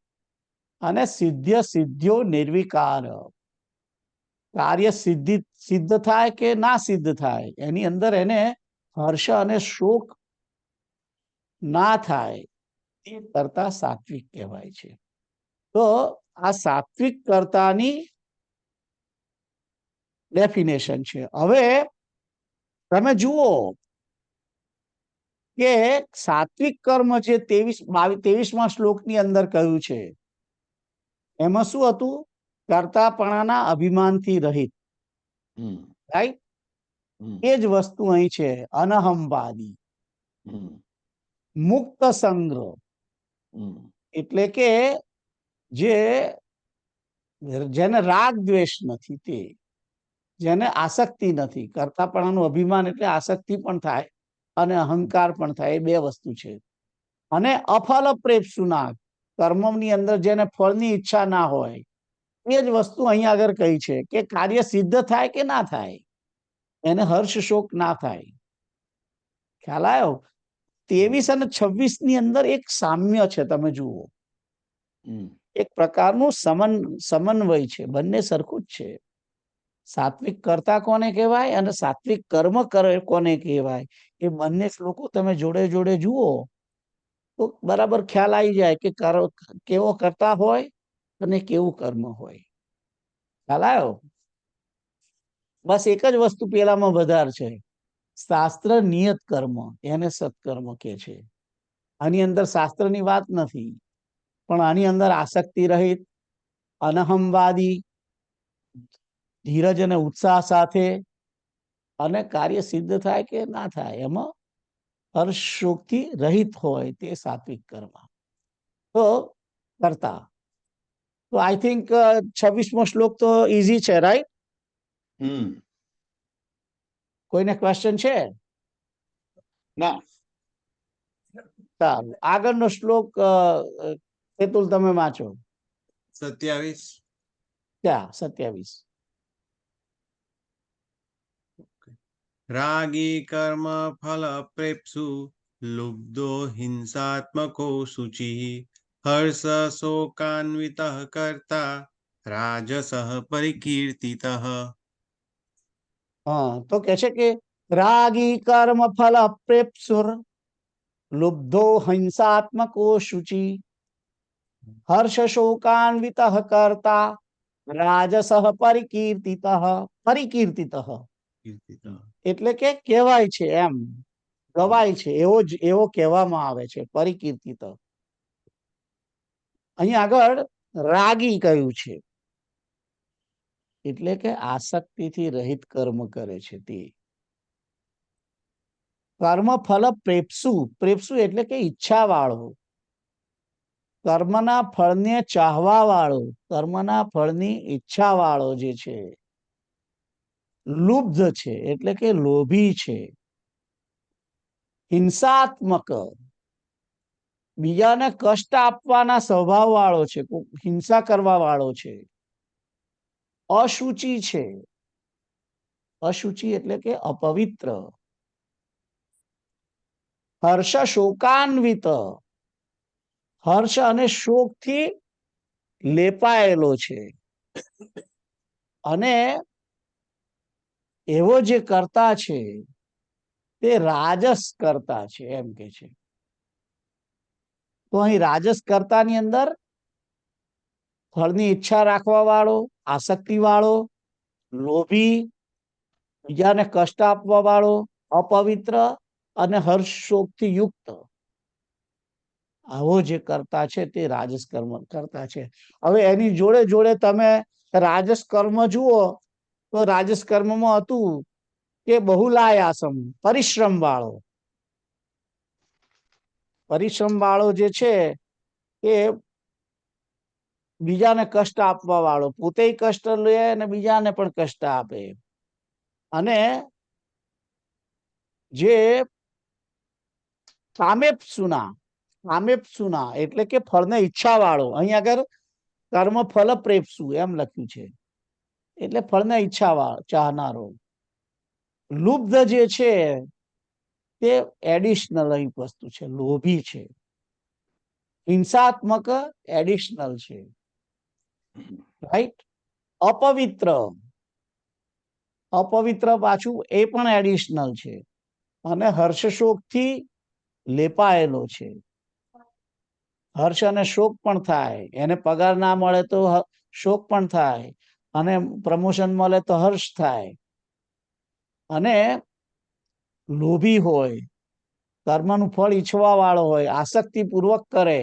અને સિદ્ધ્ય સિદ્ધ્યો નિર્વિકાર. કાર્ય સિદ્ધ થાય કે ના સિદ્ધ થાય એની અંદર એને હર્ષ અને શોક ના થાય, તે કરતા સાત્વિક કહેવાય છે. તો આ સાત્વિક કર્તાની ડેફિનેશન છે. હવે તમે જુઓ કે સાત્વિક કર્મ જે 23મા શ્લોકની અંદર કહ્યું છે એમાં શું હતું? કર્તાપણાના અભિમાનથી રહિત, રાઈટ? એ જ વસ્તુ અહીં છે, અનહમવાદી. મુક્ત સંગ્રહ એટલે કે જેને રાગ દ્વેષ નથી, તે જેને આસક્તિ નથી. કર્તાપણાનું અભિમાન એટલે આસક્તિ પણ થાય અને અહંકાર પણ થાય, એ 2 વસ્તુ છે. અને અફલ પ્રેપ્સુના, કર્મની અંદર જેને ફળની ઈચ્છા ના હોય, એ જ વસ્તુ અહીંયા આગળ કહી છે કે કાર્ય સિદ્ધ થાય કે ના થાય એને હર્ષ શોક ના થાય. ખ્યાલ આવ્યો? 23 અને 26 ની અંદર એક સામ્ય છે, તમે જુઓ. એક પ્રકારનું સમન્વય છે, બંને સરખું જ છે. સાત્વિક કર્તા કોને કહેવાય અને સાત્વિક કર્મ કોને કહેવાય, એ બંને શ્લોકો તમે જોડે જોડે જુઓ તો બરાબર ખ્યાલ આવી જાય કે કેવો કર્તા હોય અને કેવું કર્મ હોય. ખ્યાલ આવ્યો? બસ એક જ વસ્તુ પેલામાં વધારે છે, શાસ્ત્ર નિયત કર્મ, એને સત્કર્મ કે છે. આની અંદર શાસ્ત્રની વાત નથી, પણ આની અંદર આસક્તિ રહિત, અનહમવાદી, ધીરજ અને ઉત્સાહ સાથે, અને કાર્ય સિદ્ધ થાય કે ના થાય એમાં હર્ષ શોકથી રહિત હોય, તે સાત્વિક કર્મ. તો કરતા. તો આઈ થિંક 26મો શ્લોક તો ઈઝી છે, રાઈટ? કોઈને ક્વેશ્ચન છે? ના. સારું, આગળનો શ્લોક કેતુલ તમે વાંચો. 27. ક્યાં? 27. રાગી કર્મ ફલ પ્રેપ્સુ લુબ્ધો હિંસાત્મકો શુચિ હર્ષ શોકાન્વિત કર્તા રાજસ પરિકીર્તિત. હા, તો કે છે કે રાગી કર્મ ફલ પ્રેપ્સુર લુબ્ધો હિંસાત્મકો શુચિ હર્ષ શોકાન્વિત કરતા રાજસ પરિકીર્તિત. પરિકીર્તિત એટલે કે કહેવાય છે, એમ ગવાય છે, એવો કહેવામાં આવે છે, પરિકીર્તિત. અહીં આગળ રાગી કહ્યું છે એટલે કે આસક્તિથી રહિત કર્મ કરે છે તે. કર્મ ફલ પ્રેપ્સુ, પ્રેપ્સુ એટલે કે ઈચ્છા વાળો, કર્મના ફળને ચાહવા વાળો, કર્મના ફળની ઈચ્છા વાળો જે છે. લુબ્ધ છે એટલે કે લોભી છે. હિંસાત્મક, બીજાને કષ્ટ આપવાના સ્વભાવ વાળો છે, હિંસા કરવા વાળો છે. અશુચિ છે, અશુચિ એટલે કે અપવિત્ર. હર્ષ શોકાન્વિત, હર્ષ અને શોકથી લેપાયેલો છે. અને એવો જે કર્તા છે તે રાજસ કર્તા છે, એમ કે છે. તો અહીં રાજસ કર્તાની અંદર ફળની ઈચ્છા રાખવા વાળો, આસક્તિ વાળો, લોભી, બીજાને કષ્ટ આપવા વાળો, અપવિત્ર અને હર્ષ શોકથી યુક્ત, આવો જે કર્તા છે તે રાજસ કર્મ કરતા છે. હવે એની જોડે જોડે તમે રાજસ કર્મ જુઓ તો રાજસ કર્મમાં હતું કે બહુલાયાસમ, પરિશ્રમ વાળો. પરિશ્રમ વાળો જે છે એ બીજાને કષ્ટ આપવા વાળો, પોતે કષ્ટ લે અને બીજાને પણ કષ્ટ આપે. અને જે કામેપ્સુના, કામેપ્સુના એટલે કે ફળને ઈચ્છા વાળો, અહીં આગળ કર્મ ફલ પ્રેપ્સુ એમ લખ્યું છે એટલે ફળને ઈચ્છા વાળો, ચાહનારો. લુબ્ધ જે છે તે એડિશનલ અહીં વસ્તુ છે, લોભી છે. હિંસાત્મક એડિશનલ છે, રાઈટ. અપવિત્ર, અપવિત્ર પાછું એ પણ એડિશનલ છે. અને હર્ષશોકથી લેપાયેલો છે. હર્ષ અને શોક પણ થાય, એને પગાર ના મળે તો શોક પણ થાય, અને પ્રમોશન મળે તો હર્ષ થાય. અને લોભી હોય, કર્મનું ફળ ઈચ્છવા વાળો હોય, આસક્તિપૂર્વક કરે,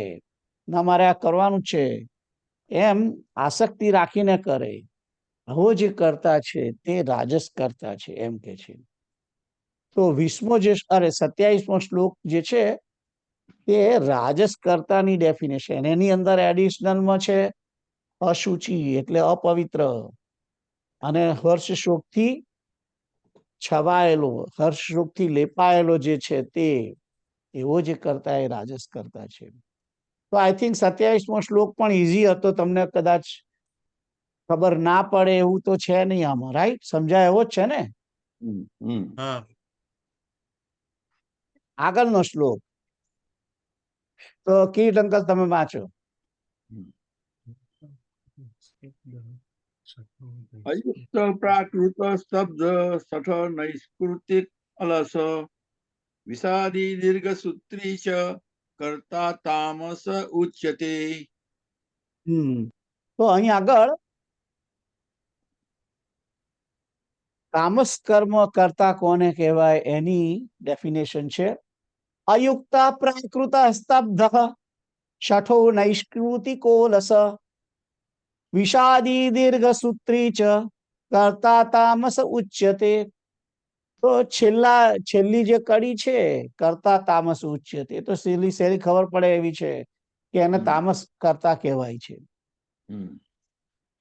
ના મારે આ કરવાનું છે એમ આસક્તિ રાખીને કરે, આવો જે કરતા છે તે રાજસ કરતા છે, એમ કે છે. તો 20મો જે 27મો શ્લોક જે છે તે રાજસ કર્તાની ડેફિનેશન, એની અંદર એડિશનલમાં છે અશુચિ એટલે અપવિત્ર, અને હર્ષ શોકથી છવાયેલો, હર્ષ શોકથી લેપાયેલો જે છે તે, એવો જે કરતા એ રાજસ કરતા છે. તો આઈ થિંક 27મો શ્લોક પણ ઈઝી હતો, તમને કદાચ ખબર ના પડે એવું તો છે નહીં આમાં, રાઈટ? સમજાય એવો જ છે ને? હા. આગળનો શ્લોક તો કીટ અંકલ તમે વાંચો. અયુક્ત પ્રાકૃત સ્તબ્ધ સઠ નૈષ્કૃતિક અલસ વિષાદી દીર્ઘ સૂત્રી ચ કર્તા તામસ ઉચ્યતે. તો અહીં આગળ તામસ કર્મ કરતા કોને કહેવાય એની ડેફિનેશન છે. અયુક્ત પ્રાકૃત સ્તબ્ધ શઠો નૈષ્કૃતિકોલસ વિષાદી દીર્ઘ સૂત્રી ચ કર્તા તામસ ઉચ્યતે. તો છેલ્લી જે કડી છે કર્તા તામસ ઉચ્યતે, તો સહેલી ખબર પડે એવી છે કે એને તામસ કરતા કહેવાય છે.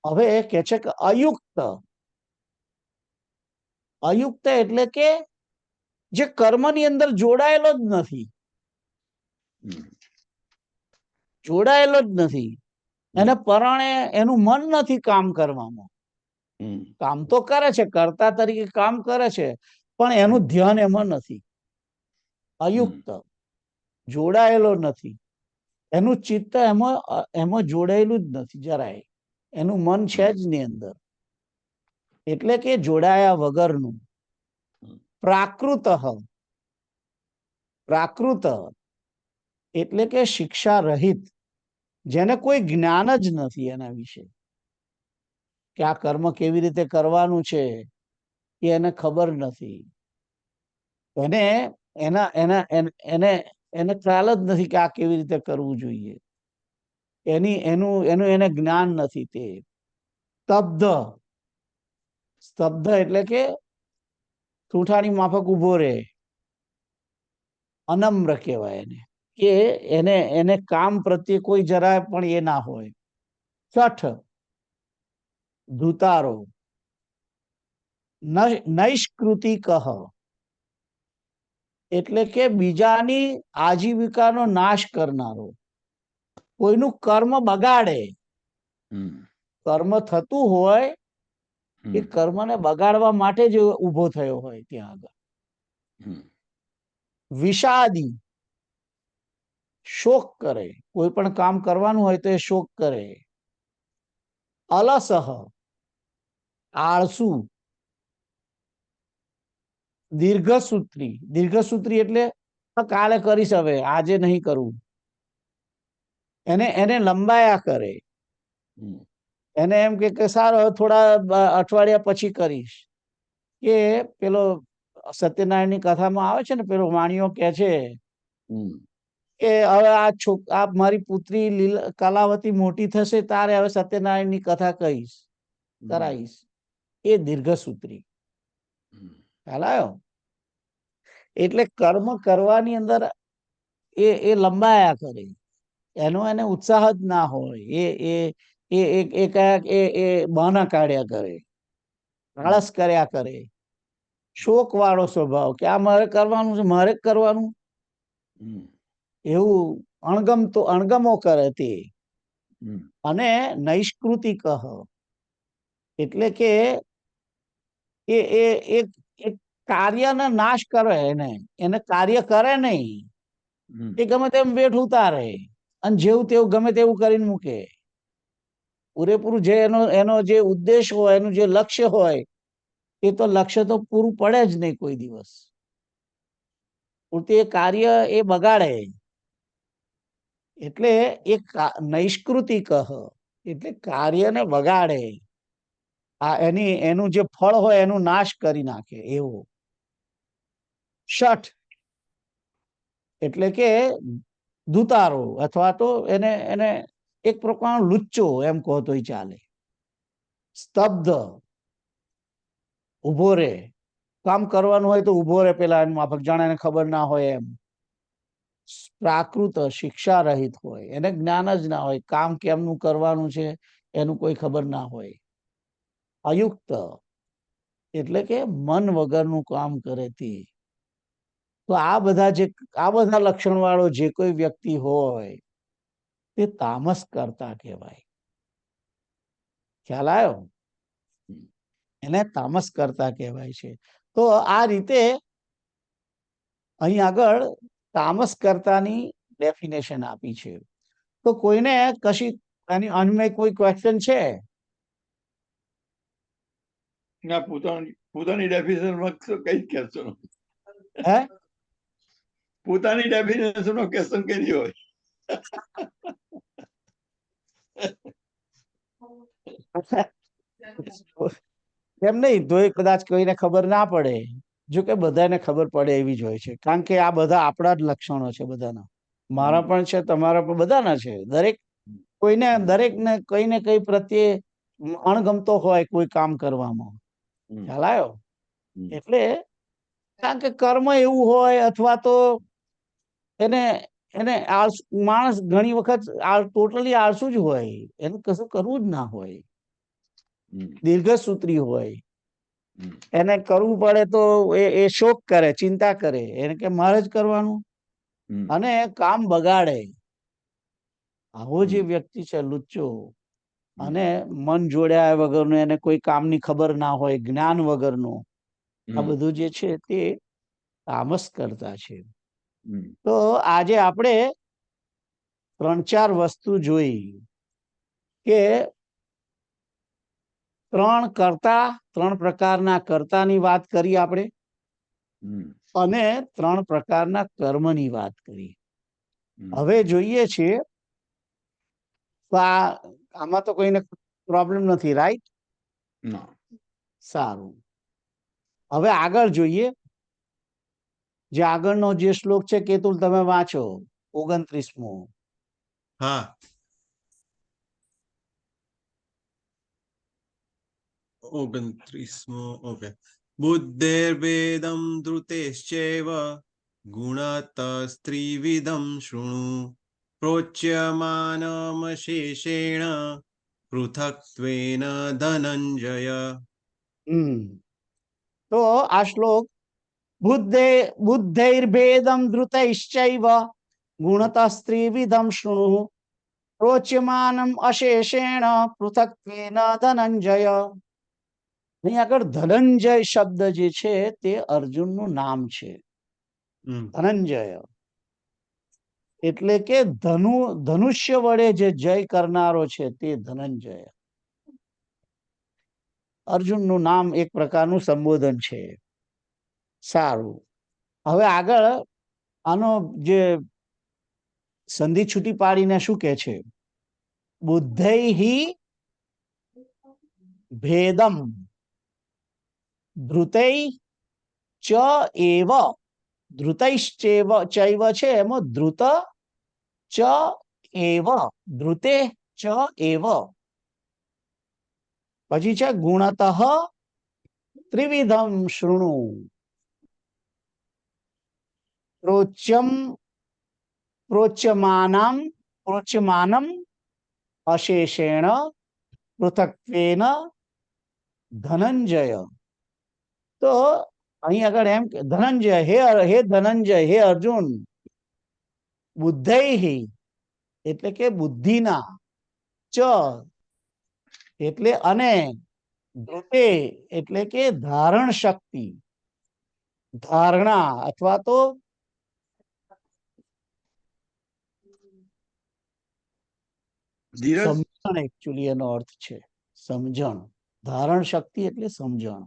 હવે કે છે કે અયુક્ત, અયુક્ત એટલે કે જે કર્મની અંદર જોડાયેલો જ નથી, જોડાયેલો જ નથી, એને પરણે એનું મન નથી કામ કરવામાં. કામ તો કરે છે, કર્તા તરીકે કામ કરે છે, પણ એનું ધ્યાન એમાં નથી, અયુક્ત, જોડાયેલો નથી, એનું ચિત્ત એમાં જોડાયેલું જ નથી જરાય, એનું મન છે જ ની અંદર, એટલે કે જોડાયા વગરનું. પ્રાકૃત, પ્રાકૃત એટલે કે શિક્ષા રહિત, જેને કોઈ જ્ઞાન જ નથી એના વિશે, કે આ કર્મ કેવી રીતે કરવાનું છે એ એને ખબર નથી, એને એના એના એને એને ખ્યાલ જ નથી કે આ કેવી રીતે કરવું જોઈએ, એનું એને જ્ઞાન નથી. તે સ્તબ્ધ, સ્તબ્ધ એટલે કે ઠૂંઠાની માફક ઉભો રહે, અનમ્ર કહેવાય એને, કે એને કામ પ્રત્યે કોઈ જરાય પણ એ ના હોય. છઠ, ધુતારો, નૈષ્કૃતિક એટલે કે બીજાની આજીવિકાનો નાશ કરનારો, કોઈનું કર્મ બગાડે, કર્મ થતું હોય એ કર્મને બગાડવા માટે જ ઉભો થયો હોય ત્યાં આગળ. વિષાદી, શોક કરે, કોઈ પણ કામ કરવાનું હોય તો એ શોક કરે. અલસહ, આળસુ. દીર્ઘસૂત્રી, દીર્ઘસૂત્રી એટલે કાલે કરીશ, હવે આજે નહીં કરવું, એને લંબાયા કરે, એને એમ કે સારો થોડા અઠવાડિયા પછી કરીશ. કે પેલો સત્યનારાયણની કથામાં આવે છે ને, પેલો વાણિયો કે છે કે હવે આ મારી પુત્રી કલાવતી મોટી થશે તારે હવે સત્યનારાયણની કથા કહીશ, કરાવીશ. એ દીર્ઘસૂત્રી, ખ્યાલ આવ્યો? એટલે કર્મ કરવાની અંદર એ લંબાયા કરે, એને ઉત્સાહ જ ના હોય, એ બહાના કાઢ્યા કરે, આળસ કર્યા કરે, શોક વાળો સ્વભાવ, કે આ મારે કરવાનું છે, મારે કરવાનું, એવું અણગમો કરે તે. અને નૈષ્કૃતિક એટલે કે એ કાર્યને નાશ કરે, એને કાર્ય કરે નહીં, એ ગમે તેમ બેઠું તારે અને જેવું તેવું ગમે તેવું કરીને મૂકે. પૂરેપૂરું જે એનો જે ઉદ્દેશ હોય, એનું જે લક્ષ્ય હોય, એ તો લક્ષ્ય તો પૂરું પડે જ નહીં કોઈ દિવસ. ઉલટી એ કાર્ય એ બગાડે. એટલે એ નૈષ્કૃતિક એટલે કાર્યને બગાડે, એનું જે ફળ હોય એનું નાશ કરી નાખે એવો. શઠ એટલે કે દુતારો, અથવા તો એને એક પ્રકારનો લુચ્ચો એમ કહો તોય ચાલે. સ્તબ્ધ, ઉભો રે, કામ કરવાનું હોય તો ઉભો રે, પેલા એનું માફક, જાણે એને ખબર ના હોય એમ. પ્રાકૃત, શિક્ષા રહિત હોય, એને જ્ઞાન જ ના હોય, કામ કેમનું કરવાનું છે એનું કોઈ ખબર ના હોય. અયુક્ત એટલે કે મન વગરનું કામ કરે તે. તો આ બધા લક્ષણ વાળો જે કોઈ વ્યક્તિ હોય તે તામસ કરતા કહેવાય. ખ્યાલ આવ્યો? એને તામસ કરતા કહેવાય છે. તો આ રીતે અહીં આગળ તામસ કર્તાની ડેફિનેશન આપી છે. તો કોઈને કશી આની અન્વય કોઈ ક્વેશ્ચન છે? ના, પોતાની ડેફિનેશનમાં કઈ કહેશો, હે પોતાની ડેફિનેશન નો ક્વેશ્ચન કરી હોય. એમ નહીં, તો કદાચ કોઈને ખબર ના પડે. જો કે બધાને ખબર પડે એવી જ હોય છે, કારણ કે આ બધા આપણા જ લક્ષણો છે બધાના. મારા પણ છે, તમારા પણ, બધાના છે. દરેકને કઈ ને કઈ પ્રત્યે અણગમતો હોય કોઈ કામ કરવામાં. ખ્યાલ આવ્યો? એટલે કારણ કે કર્મ એવું હોય, અથવા તો એને માણસ ઘણી વખત ટોટલી આળસુ જ હોય, એને કશું કરવું જ ના હોય, દીર્ઘસૂત્રી હોય, એને કરવું પડે તો એ શોક કરે, ચિંતા કરે, એને કે મારે જ કરવાનું, અને કામ બગાડે. આવો જે વ્યક્તિ છે લુચ્ચો, અને મન જોડ્યા વગરનો, એને કોઈ કામની ખબર ના હોય, જ્ઞાન વગરનો, આ બધું જે છે તે તામસ કરતા છે. હમ. તો આજે આપણે 3-4 વસ્તુ જોઈ કે 3 પ્રકારના કર્તાની વાત કરી આપણે, હમ. અને 3 પ્રકારના કર્મની વાત કરી. હમ. હવે જોઈએ છીએ તો આમાં તો કોઈને પ્રોબ્લેમ નથી, રાઈટ? ના. સારું, હવે આગળ જોઈએ. જે આગળનો જે શ્લોક છે કેતુલ તમે વાંચો, 29મો. હા, 29મો. ઓકે. બુદ્ધેર્વેદમ ધૃતેશ્ચૈવ ગુણતસ્ત્રિવિધમ શૃણુ પ્રોચ્યમાનમશેષેણ પૃથક્ત્વેન ધનંજય. તો આ શ્લોક બુદ્ધૈર્ભેદમ ધૃતૈશ્ચૈવ ગુણતસ્ત્રિવિધમ શૃણુ પ્રોચ્યમાનમ અશેષેણ પૃથક્ત્વેન ધનંજય. અહીં આગળ ધનંજય શબ્દ જે છે તે અર્જુનનું નામ છે. ધનંજય એટલે કે ધનુષ્ય વડે જે જય કરનારો છે તે ધનંજય. અર્જુનનું નામ એક પ્રકારનું સંબોધન છે. સારું, હવે આગળ આનો જે સંધિ છૂટી પાડીને શું કે છે? બુદ્ધૈહિ ભેદમ ધૃતૈ ચ એવ. ધૃતૈશ્ચૈવ ચૈવ છે, એમાં ધૃત ચ એવ, ધૃતે ચ એવ. પછી છે ગુણતઃ ત્રિવિધમ શૃણુ પ્રોચ્યમાનમ અશેષેણ પૃથક્ત્વેન ધનંજય. તો અહીં આગળ એમ કે ધનંજય, હે ધનંજય, હે અર્જુન, બુદ્ધૈહિ એટલે કે બુદ્ધિના, ચ એટલે અને, ધૃતે એટલે કે ધારણ શક્તિ, ધારણા અથવા તો ધીરજ. સમજણ, એકચ્યુઅલી એનો અર્થ છે સમજણ. ધારણ શક્તિ એટલે સમજણ.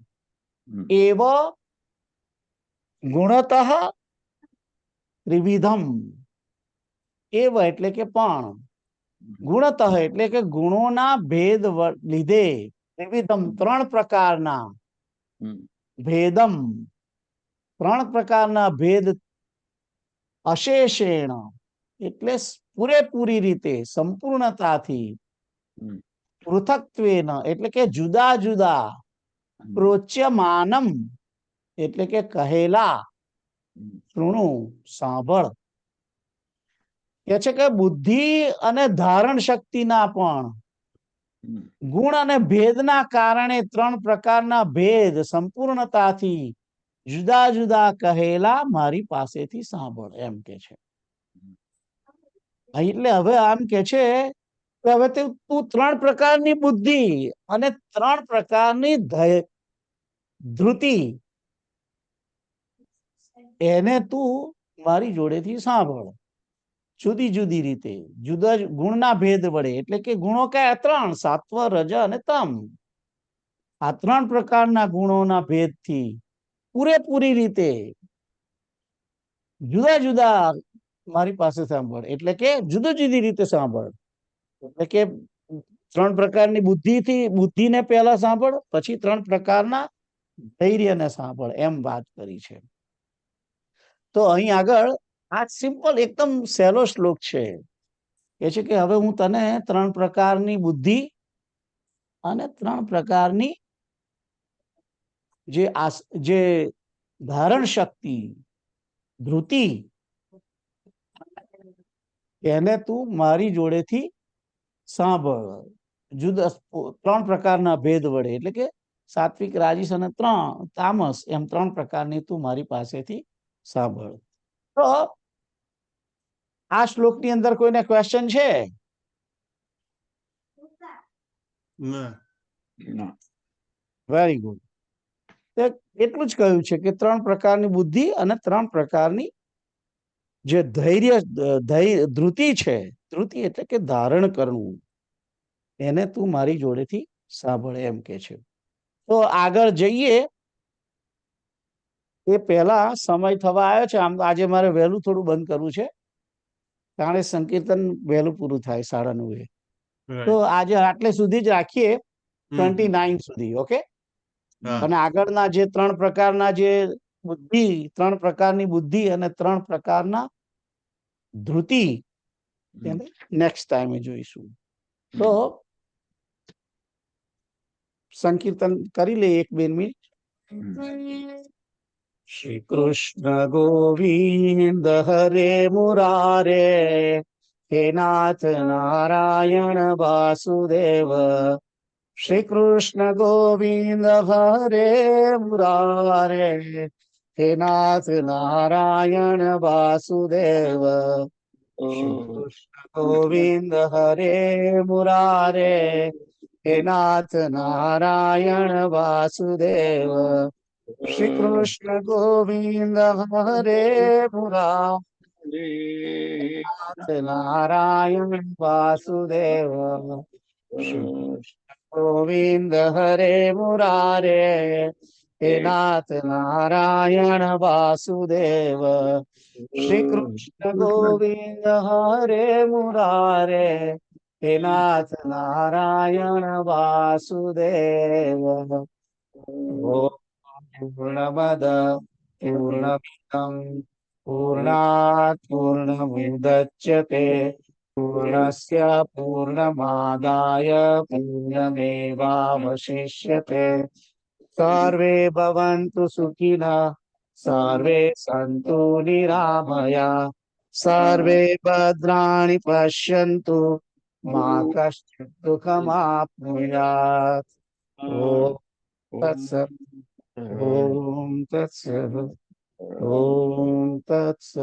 એવ ગુણતઃ ત્રિવિધમ. એવ એટલે કે પણ, ગુણતઃ એટલે કે ગુણોના ભેદ લીધે, ત્રિવિધમ 3 પ્રકારના, ભેદમ 3 પ્રકારના ભેદ, અશેષેણ એટલે પૂરેપૂરી રીતે, સંપૂર્ણતાથી, પૃથક્ત્વેન એટલે કે જુદા જુદા, પ્રોચ્યમાનમ એટલે કે કહેલા, શૃણુ સાંભળ. કે છે કે બુદ્ધિ અને ધારણ શક્તિના પણ ગુણ અને ભેદના કારણે 3 પ્રકારના ભેદ સંપૂર્ણતાથી જુદા જુદા કહેલા મારી પાસેથી સાંભળ, એમ કે છે. એટલે હવે આમ કે છે કે હવે તું 3 પ્રકારની બુદ્ધિ અને 3 પ્રકારની ધૃતિ એને તું મારી જોડેથી સાંભળ. જુદી જુદી રીતે, જુદા ગુણના ભેદ વડે, એટલે કે ગુણો કયા? 3, સાત્વ, રજ અને તમ. આ 3 પ્રકારના ગુણોના ભેદથી પૂરેપૂરી રીતે જુદા જુદા મારી પાસે સાંભળ, એટલે કે જુદી જુદી રીતે સાંભળ. એટલે કે 3 પ્રકારની બુદ્ધિને પહેલા સાંભળ, પછી 3 પ્રકારના ધૈર્યને સાંભળ, એમ વાત કરી છે. તો અહીં આગળ આ સિમ્પલ એકદમ સહેલો શ્લોક છે. એ છે કે હવે હું તને 3 પ્રકારની બુદ્ધિ અને 3 પ્રકારની જે ધારણ શક્તિ, ધૃતિ, એને તું મારી જોડેથી સાંભળ. જુદા 3 પ્રકારના ભેદ વડે, એટલે કે સાત્વિક, રાજસ અને તામસ, એમ 3 પ્રકારની તું મારી પાસેથી સાંભળ. તો આ શ્લોકની અંદર કોઈને ક્વેશ્ચન છે? Very good. એટલું જ કહ્યું છે કે 3 પ્રકારની બુદ્ધિ અને 3 પ્રકારની જે ધૃતિ છે, ધૃતિ એટલે કે ધારણ કરવું, એને તું મારી જોડેથી સાંભળે એમ કે છે. તો આગળ જઈએ એ પહેલા સમય થવા આવ્યો છે. આમ તો આજે મારે વહેલું થોડું બંધ કરવું છે, કારણ કે સંકીર્તન વહેલું પૂરું થાય 9:30. તો આજે આટલે સુધી જ રાખીએ, 29 સુધી. ઓકે. અને આગળના જે 3 પ્રકારના જે બુદ્ધિ, 3 પ્રકારની બુદ્ધિ અને 3 પ્રકારના ધૃતિ, એને નેક્સ્ટ ટાઈમે જોઈશું. તો સંકીર્તન કરી લે 1-2 મિનિટ. શ્રી કૃષ્ણ ગોવિંદ હરે મુરારે, હે નાથ નારાયણ વાસુદેવ. શ્રી કૃષ્ણ ગોવિંદ હરે મુરારે, હે નાથ નારાયણ વાસુદેવ. શ્રી કૃષ્ણ ગોવિંદ હરે મુરારે, હે નાથ નારાયણ વાસુદેવ. શ્રી કૃષ્ણ ગોવિંદ હરે મુરારે, નારાયણ વાસુદેવ. શ્રી કૃષ્ણ ગોવિંદ હરે મુરારે, હે નાથ નારાયણ વાસુદેવ. શ્રી કૃષ્ણ ગોવિંદ હરે મુરારે, હે નાથ નારાયણ વાસુદેવ. પૂર્ણમદ પૂર્ણમિદં પૂર્ણાત પૂર્ણમુદચ્યતે પૂર્ણસ્ય પૂર્ણમાદાય પૂર્ણમેવાવશિષ્યતે. સર્વે ભવन्तુ સુખિનઃ, સર્વે સन्तુ નિરામયા, સર્વે ભદ્રાણિ પશ્યन्तુ, મા કશ્ચિत् દુઃખમાપ્નુયાत्. ઓમ તત્સત. ઓમ તત્સત. ઓમ તત્સત.